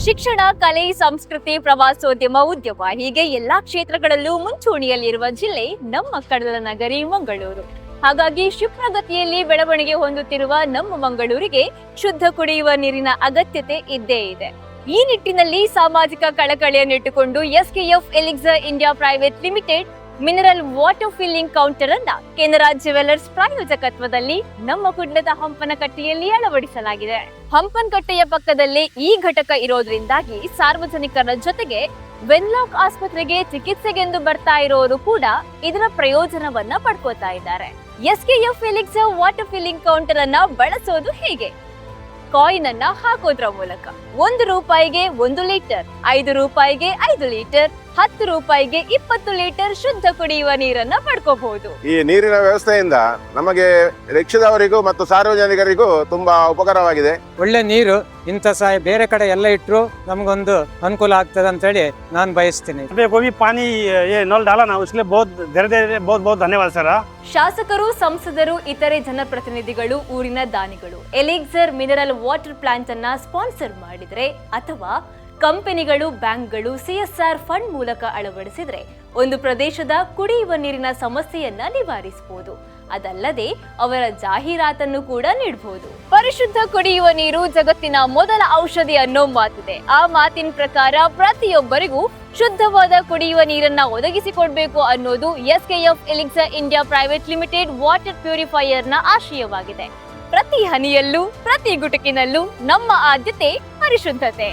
ಶಿಕ್ಷಣ, ಕಲೆ, ಸಂಸ್ಕೃತಿ, ಪ್ರವಾಸೋದ್ಯಮ, ಉದ್ಯಮ ಹೀಗೆ ಎಲ್ಲಾ ಕ್ಷೇತ್ರಗಳಲ್ಲೂ ಮುಂಚೂಣಿಯಲ್ಲಿರುವ ಜಿಲ್ಲೆ ನಮ್ಮ ಕಡಲ ನಗರಿ ಮಂಗಳೂರು. ಹಾಗಾಗಿ ಕ್ಷಿಪ್ರಗತಿಯಲ್ಲಿ ಬೆಳವಣಿಗೆ ಹೊಂದುತ್ತಿರುವ ನಮ್ಮ ಮಂಗಳೂರಿಗೆ ಶುದ್ಧ ಕುಡಿಯುವ ನೀರಿನ ಅಗತ್ಯತೆ ಇದ್ದೇ ಇದೆ. ಈ ನಿಟ್ಟಿನಲ್ಲಿ ಸಾಮಾಜಿಕ ಕಳಕಳಿಯನ್ನಿಟ್ಟುಕೊಂಡು SKF Elixir India private limited mineral water filling counter ಅನ್ನ ಕೆನರಾ ಜ್ಯುವೆಲರ್ಸ್ ಪ್ರಾಯೋಜಕತ್ವದಲ್ಲಿ ನಮ್ಮ ಕುಡ್ಲದ ಹಂಪನಕಟ್ಟೆಯಲ್ಲಿ ಅಳವಡಿಸಲಾಗಿದೆ. ಹಂಪನಕಟ್ಟೆಯ ಪಕ್ಕದಲ್ಲೇ ಈ ಘಟಕ ಇರೋದ್ರಿಂದಾಗಿ ಸಾರ್ವಜನಿಕರ ಜೊತೆಗೆ ವೆನ್ಲಾಕ್ ಆಸ್ಪತ್ರೆಗೆ ಚಿಕಿತ್ಸೆಗೆಂದು ಬರ್ತಾ ಇರೋರು ಕೂಡ ಇದರ ಪ್ರಯೋಜನವನ್ನ ಪಡ್ಕೋತಾ ಇದ್ದಾರೆ. SKF elixir water filling counter ಅನ್ನ ಬಳಸೋದು ಹೇಗೆ? ಕಾಯಿನ್ ಅನ್ನ ಹಾಕೋದ್ರ ಮೂಲಕ 1 ರೂಪಾಯಿಗೆ 1 ಲೀಟರ್, 5 ರೂಪಾಯಿಗೆ 5 ಲೀಟರ್, 10 ರೂಪಾಯಿಗೆ 20 ಲೀಟರ್ ಶುದ್ಧ ಕುಡಿಯುವ ನೀರನ್ನ ಪಡ್ಕೋಬಹುದು. ಈ ನೀರಿನ ವ್ಯವಸ್ಥೆಯಿಂದ ನಮಗೆ ರಿಕ್ಷಾದವರಿಗೂ ಮತ್ತು ಸಾರ್ವಜನಿಕರಿಗೂ ತುಂಬಾ ಉಪಕಾರವಾಗಿದೆ. ಒಳ್ಳೆ ನೀರು ಇಂಥ ಬೇರೆ ಕಡೆ ಎಲ್ಲ ಇಟ್ಟರು ನಮಗೊಂದು ಅನುಕೂಲ ಆಗ್ತದೆ ಅಂತ ಹೇಳಿ ನಾನು ಬಯಸ್ತೀನಿ. कोई पानी ये नल डाला ना उसके लिए बहुत बहुत धन्यवाद सर. ಶಾಸಕರು, ಸಂಸದರು, ಇತರೆ ಜನಪ್ರತಿನಿಧಿಗಳು, ಊರಿನ ದಾನಿಗಳು ಎಲಿಕ್ಸರ್ ಮಿನರಲ್ ವಾಟರ್ ಪ್ಲಾಂಟ್ ಅನ್ನ ಸ್ಪಾನ್ಸರ್ ಮಾಡಿದ್ರೆ ಅಥವಾ ಕಂಪನಿಗಳು, ಬ್ಯಾಂಕ್ಗಳು ಸಿಎಸ್ಆರ್ ಫಂಡ್ ಮೂಲಕ ಅಳವಡಿಸಿದ್ರೆ ಒಂದು ಪ್ರದೇಶದ ಕುಡಿಯುವ ನೀರಿನ ಸಮಸ್ಯೆಯನ್ನ ನಿವಾರಿಸಬಹುದು. ಅದಲ್ಲದೆ ಅವರ ಜಾಹೀರಾತನ್ನು ಕೂಡ ನೀಡಬಹುದು. ಪರಿಶುದ್ಧ ಕುಡಿಯುವ ನೀರು ಜಗತ್ತಿನ ಮೊದಲ ಔಷಧಿ ಅನ್ನೋ ಮಾತಿದೆ. ಆ ಮಾತಿನ ಪ್ರಕಾರ ಪ್ರತಿಯೊಬ್ಬರಿಗೂ ಶುದ್ಧವಾದ ಕುಡಿಯುವ ನೀರನ್ನ ಒದಗಿಸಿಕೊಡ್ಬೇಕು ಅನ್ನೋದು SKF Elixir India private limited water purifier ನ ಆಶಯವಾಗಿದೆ. ಪ್ರತಿ ಹನಿಯಲ್ಲೂ, ಪ್ರತಿ ಗುಟುಕಿನಲ್ಲೂ ನಮ್ಮ ಆದ್ಯತೆ ಪರಿಶುದ್ಧತೆ.